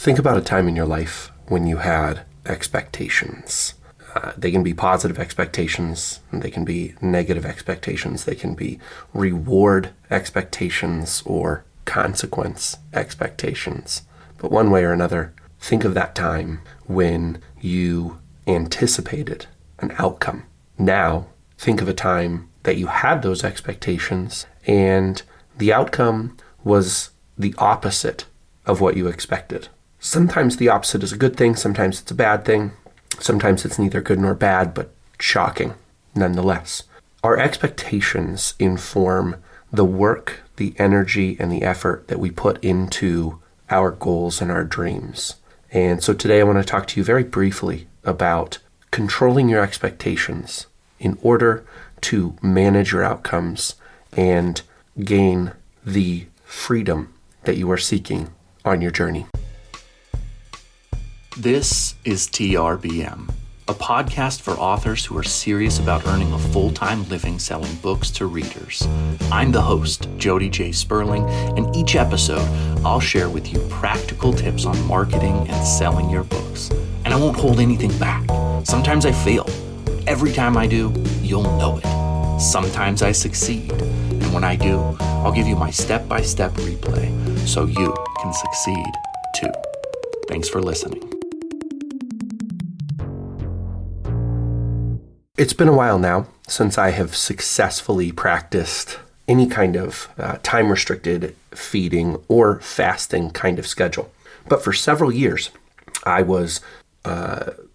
Think about a time in your life when you had expectations. They can be positive expectations, they can be negative expectations, they can be reward expectations or consequence expectations. But one way or another, think of that time when you anticipated an outcome. Now, think of a time that you had those expectations and the outcome was the opposite of what you expected. Sometimes the opposite is a good thing, sometimes it's a bad thing, sometimes it's neither good nor bad, but shocking nonetheless. Our expectations inform the work, the energy, and the effort that we put into our goals and our dreams. And so today I want to talk to you very briefly about controlling your expectations in order to manage your outcomes and gain the freedom that you are seeking on your journey. This is TRBM, a podcast for authors who are serious about earning a full-time living selling books to readers. I'm the host, Jody J. Sperling, and each episode I'll share with you practical tips on marketing and selling your books. And I won't hold anything back. Sometimes I fail. Every time I do, you'll know it. Sometimes I succeed. And when I do, I'll give you my step-by-step replay so you can succeed too. Thanks for listening. It's been a while now since I have successfully practiced any kind of time-restricted feeding or fasting kind of schedule. But for several years, I was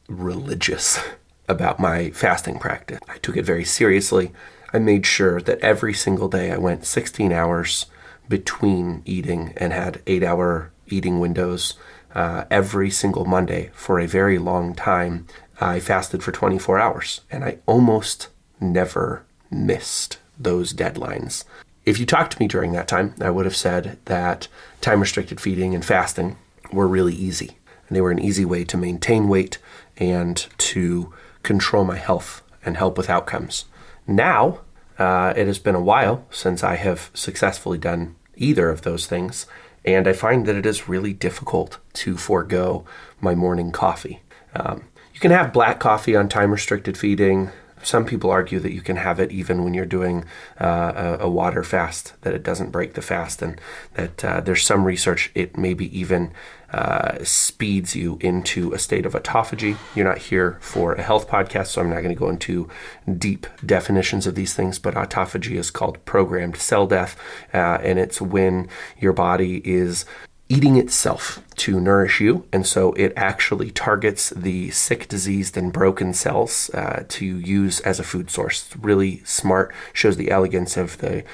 religious about my fasting practice. I took it very seriously. I made sure that every single day I went 16 hours between eating and had 8-hour eating windows. Every single Monday for a very long time, I fasted for 24 hours, and I almost never missed those deadlines. If you talked to me during that time, I would have said that time-restricted feeding and fasting were really easy, and they were an easy way to maintain weight and to control my health and help with outcomes. Now, it has been a while since I have successfully done either of those things, and I find that it is really difficult to forego my morning coffee. You can have black coffee on time-restricted feeding. Some people argue that you can have it even when you're doing a water fast, that it doesn't break the fast, and that there's some research it maybe even speeds you into a state of autophagy. You're not here for a health podcast, so I'm not going to go into deep definitions of these things, but autophagy is called programmed cell death, and it's when your body is eating itself to nourish you, and so it actually targets the sick, diseased, and broken cells to use as a food source. It's really smart, shows the elegance of the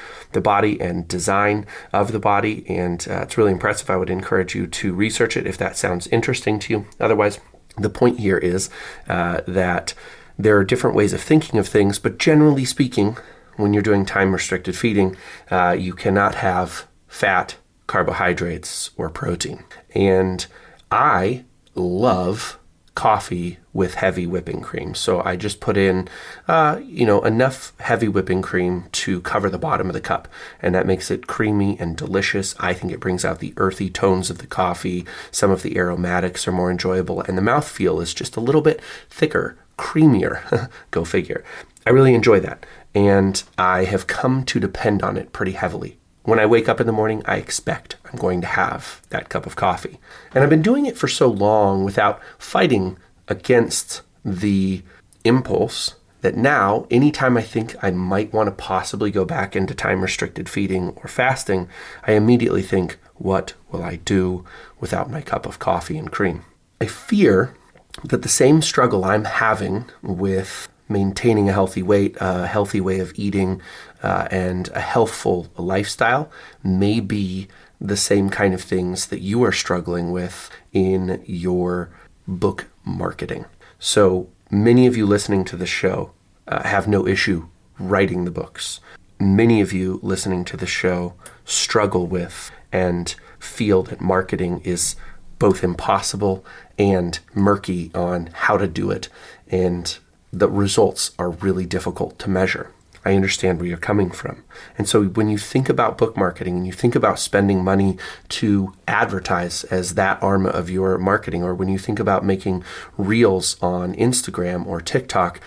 body and design of the body, and it's really impressive. I would encourage you to research it if that sounds interesting to you. Otherwise, the point here is that there are different ways of thinking of things, but generally speaking, when you're doing time-restricted feeding, you cannot have fat, carbohydrates, or protein. And I love coffee with heavy whipping cream. So I just put in, enough heavy whipping cream to cover the bottom of the cup. And that makes it creamy and delicious. I think it brings out the earthy tones of the coffee. Some of the aromatics are more enjoyable. And the mouthfeel is just a little bit thicker, creamier. Go figure. I really enjoy that. And I have come to depend on it pretty heavily. When I wake up in the morning, I expect I'm going to have that cup of coffee. And I've been doing it for so long without fighting against the impulse that now, anytime I think I might want to possibly go back into time-restricted feeding or fasting, I immediately think, what will I do without my cup of coffee and cream? I fear that the same struggle I'm having with maintaining a healthy weight, a healthy way of eating, and a healthful lifestyle may be the same kind of things that you are struggling with in your book marketing. So many of you listening to the show have no issue writing the books. Many of you listening to the show struggle with and feel that marketing is both impossible and murky on how to do it, and the results are really difficult to measure. I understand where you're coming from. And so when you think about book marketing and you think about spending money to advertise as that arm of your marketing, or when you think about making reels on Instagram or TikTok,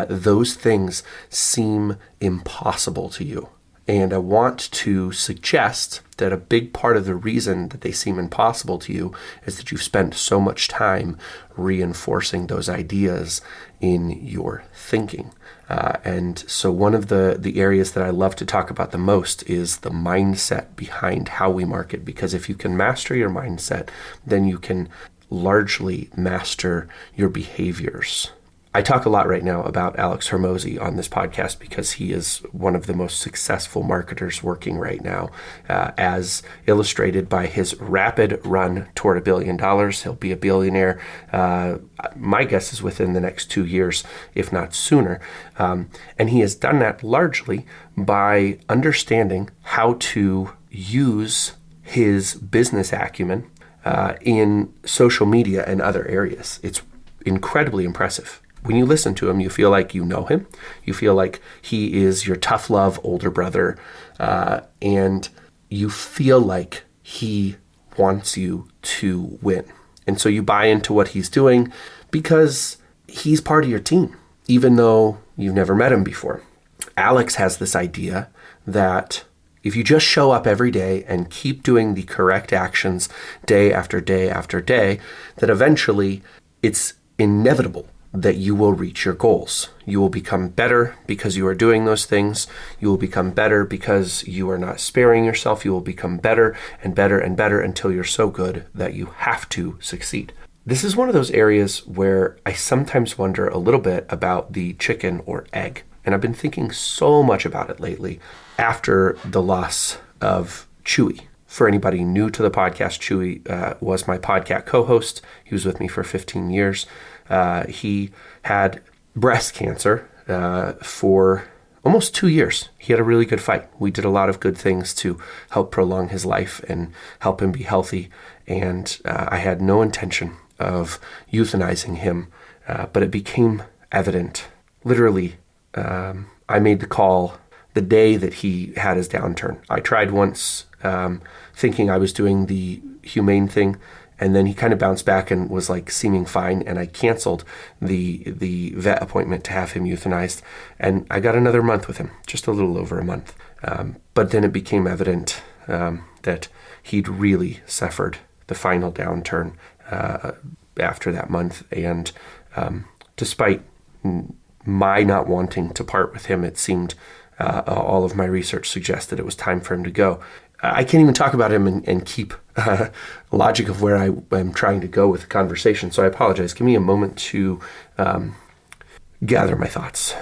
those things seem impossible to you. And I want to suggest that a big part of the reason that they seem impossible to you is that you've spent so much time reinforcing those ideas in your thinking. And so one of the areas that I love to talk about the most is the mindset behind how we market. Because if you can master your mindset, then you can largely master your behaviors. I talk a lot right now about Alex Hormozi on this podcast because he is one of the most successful marketers working right now, as illustrated by his rapid run toward $1 billion. He'll be a billionaire. My guess is within the next 2 years, if not sooner. And he has done that largely by understanding how to use his business acumen in social media and other areas. It's incredibly impressive. When you listen to him, you feel like you know him. You feel like he is your tough love older brother. And you feel like he wants you to win. And so you buy into what he's doing because he's part of your team, even though you've never met him before. Alex has this idea that if you just show up every day and keep doing the correct actions day after day after day, that eventually it's inevitable that you will reach your goals. You will become better because you are doing those things. You will become better because you are not sparing yourself. You will become better and better and better until you're so good that you have to succeed. This is one of those areas where I sometimes wonder a little bit about the chicken or egg. And I've been thinking so much about it lately after the loss of Chewy. For anybody new to the podcast, Chewy was my podcast co-host. He was with me for 15 years. He had breast cancer for almost 2 years. He had a really good fight. We did a lot of good things to help prolong his life and help him be healthy. And I had no intention of euthanizing him, but it became evident. Literally, I made the call the day that he had his downturn. I tried once thinking I was doing the humane thing, and then he kind of bounced back and was like seeming fine, and I canceled the vet appointment to have him euthanized, and I got another month with him, just a little over a month. But then it became evident that he'd really suffered the final downturn after that month, and despite my not wanting to part with him, it seemed all of my research suggested it was time for him to go. I can't even talk about him and keep logic of where I'm trying to go with the conversation, so I apologize. Give me a moment to gather my thoughts.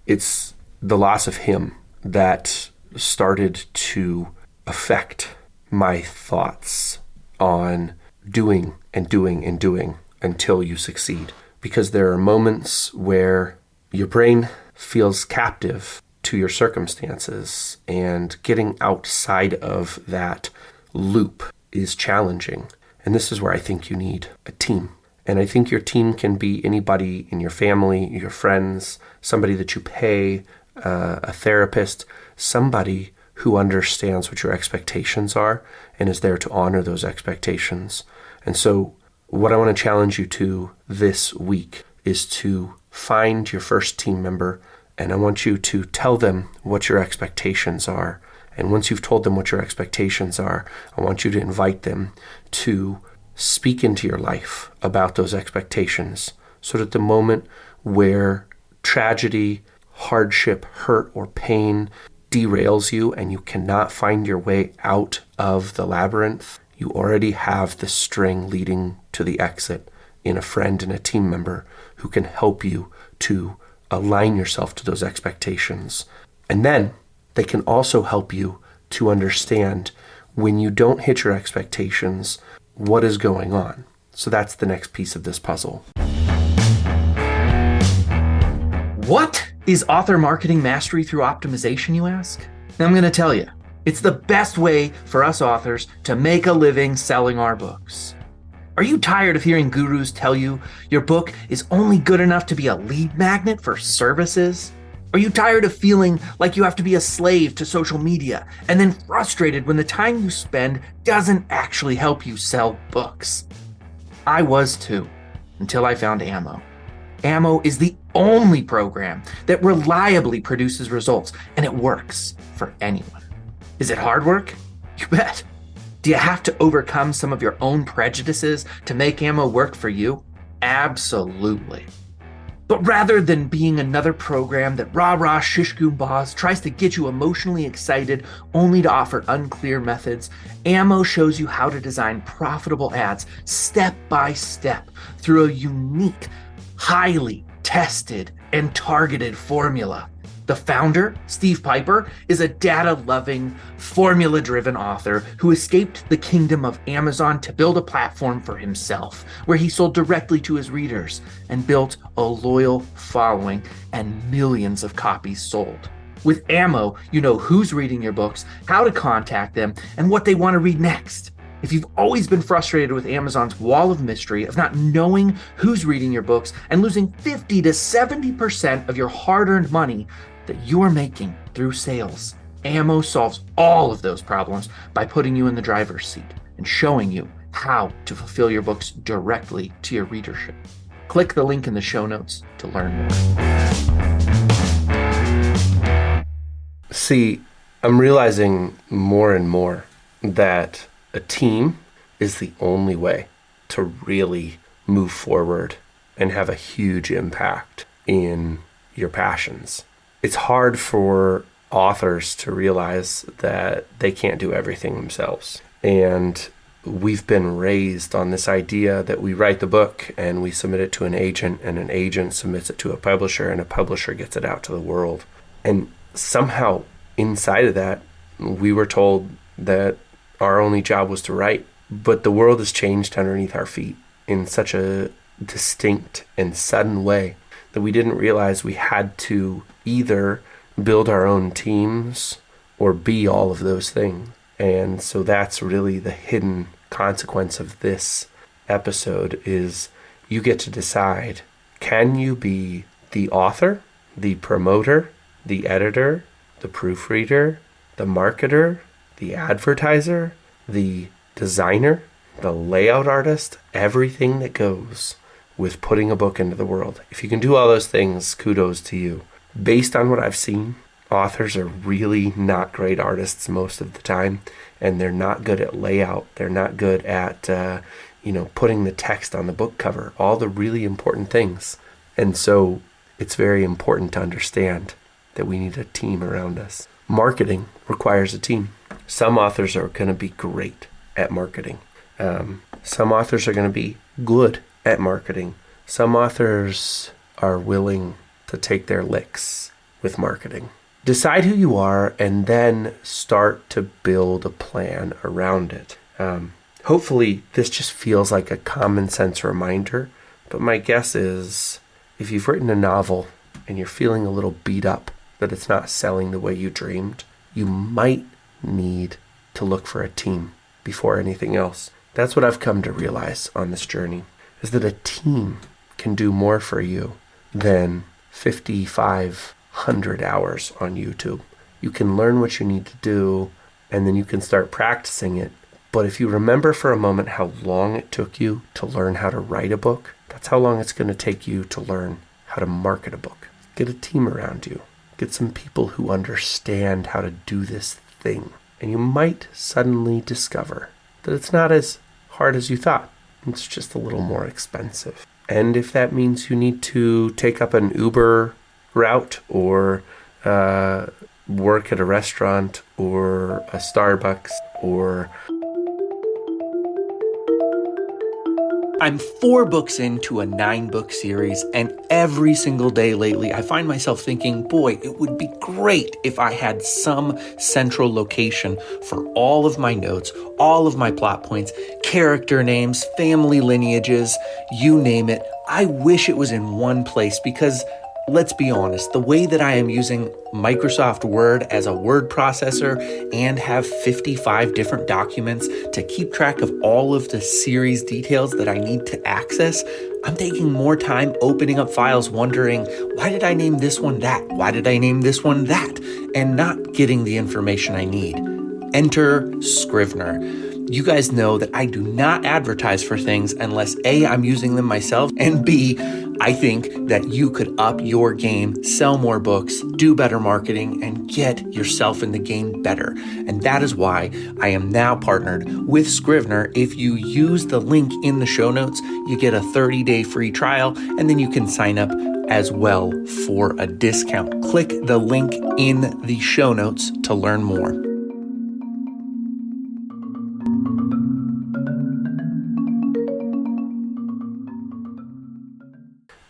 It's the loss of him that started to affect my thoughts on doing and doing and doing until you succeed. Because there are moments where your brain feels captive to your circumstances, and getting outside of that loop is challenging. And this is where I think you need a team. And I think your team can be anybody in your family, your friends, somebody that you pay, a therapist, somebody who understands what your expectations are and is there to honor those expectations. And so what I want to challenge you to this week is to find your first team member, and I want you to tell them what your expectations are. And once you've told them what your expectations are, I want you to invite them to speak into your life about those expectations, so that the moment where tragedy, hardship, hurt, or pain derails you and you cannot find your way out of the labyrinth, you already have the string leading to the exit in a friend and a team member who can help you to align yourself to those expectations. And then they can also help you to understand when you don't hit your expectations, what is going on. So that's the next piece of this puzzle. What is author marketing mastery through optimization, you ask? Now I'm going to tell you, it's the best way for us authors to make a living selling our books. Are you tired of hearing gurus tell you your book is only good enough to be a lead magnet for services? Are you tired of feeling like you have to be a slave to social media and then frustrated when the time you spend doesn't actually help you sell books? I was too, until I found Ammo. Ammo is the only program that reliably produces results, and it works for anyone. Is it hard work? You bet. Do you have to overcome some of your own prejudices to make Ammo work for you? Absolutely. But rather than being another program that rah-rah shish-goombahs tries to get you emotionally excited only to offer unclear methods, Ammo shows you how to design profitable ads step by step through a unique, highly tested and targeted formula. The founder, Steve Piper, is a data-loving, formula-driven author who escaped the kingdom of Amazon to build a platform for himself, where he sold directly to his readers and built a loyal following and millions of copies sold. With Ammo, you know who's reading your books, how to contact them, and what they want to read next. If you've always been frustrated with Amazon's wall of mystery of not knowing who's reading your books and losing 50 to 70% of your hard-earned money that you're making through sales, Ammo solves all of those problems by putting you in the driver's seat and showing you how to fulfill your books directly to your readership. Click the link in the show notes to learn more. See, I'm realizing more and more that a team is the only way to really move forward and have a huge impact in your passions. It's hard for authors to realize that they can't do everything themselves. And we've been raised on this idea that we write the book and we submit it to an agent, and an agent submits it to a publisher, and a publisher gets it out to the world. And somehow inside of that, we were told that our only job was to write. But the world has changed underneath our feet in such a distinct and sudden way that we didn't realize we had to either build our own teams or be all of those things. And so that's really the hidden consequence of this episode is you get to decide, can you be the author, the promoter, the editor, the proofreader, the marketer, the advertiser, the designer, the layout artist, everything that goes with putting a book into the world. If you can do all those things, kudos to you. Based on what I've seen, authors are really not great artists most of the time, and they're not good at layout. They're not good at, putting the text on the book cover, all the really important things. And so it's very important to understand that we need a team around us. Marketing requires a team. Some authors are going to be great at marketing. Some authors are going to be good at marketing. Some authors are willing to take their licks with marketing. Decide who you are and then start to build a plan around it. Hopefully this just feels like a common sense reminder, but my guess is if you've written a novel and you're feeling a little beat up that it's not selling the way you dreamed, you might need to look for a team before anything else. That's what I've come to realize on this journey, is that a team can do more for you than 5,500 hours on YouTube. You can learn what you need to do, and then you can start practicing it. But if you remember for a moment how long it took you to learn how to write a book, that's how long it's going to take you to learn how to market a book. Get a team around you. Get some people who understand how to do this thing. And you might suddenly discover that it's not as hard as you thought. It's just a little more expensive. And if that means you need to take up an Uber route or work at a restaurant or a Starbucks or... I'm 4 books into a 9-book series, and every single day lately I find myself thinking, boy, it would be great if I had some central location for all of my notes, all of my plot points, character names, family lineages, you name it. I wish it was in one place because let's be honest, the way that I am using Microsoft Word as a word processor and have 55 different documents to keep track of all of the series details that I need to access, I'm taking more time opening up files wondering, why did I name this one that? Why did I name this one that? And not getting the information I need. Enter Scrivener. You guys know that I do not advertise for things unless A, I'm using them myself, and B, I think that you could up your game, sell more books, do better marketing, and get yourself in the game better. And that is why I am now partnered with Scrivener. If you use the link in the show notes, you get a 30-day free trial, and then you can sign up as well for a discount. Click the link in the show notes to learn more.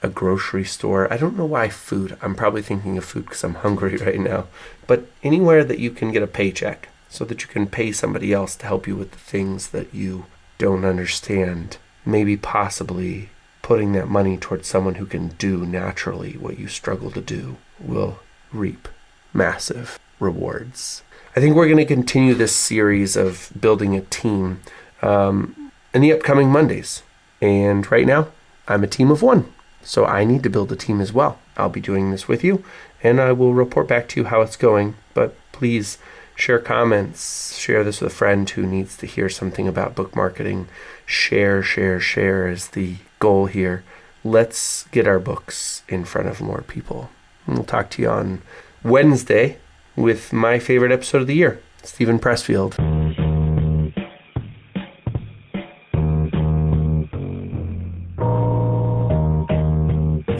A grocery store. I don't know why food. I'm probably thinking of food because I'm hungry right now. But anywhere that you can get a paycheck so that you can pay somebody else to help you with the things that you don't understand. Maybe possibly putting that money towards someone who can do naturally what you struggle to do will reap massive rewards. I think we're going to continue this series of building a team in the upcoming Mondays. And right now, I'm a team of one. So I need to build a team as well. I'll be doing this with you, and I will report back to you how it's going. But please share comments, share this with a friend who needs to hear something about book marketing. Share is the goal here. Let's get our books in front of more people. And we'll talk to you on Wednesday with my favorite episode of the year, Stephen Pressfield.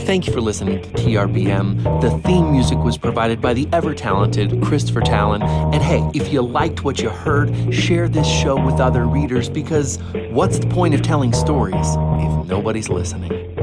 Thank you for listening to TRBM. The theme music was provided by the ever-talented Christopher Talon. And hey, if you liked what you heard, share this show with other readers, because what's the point of telling stories if nobody's listening?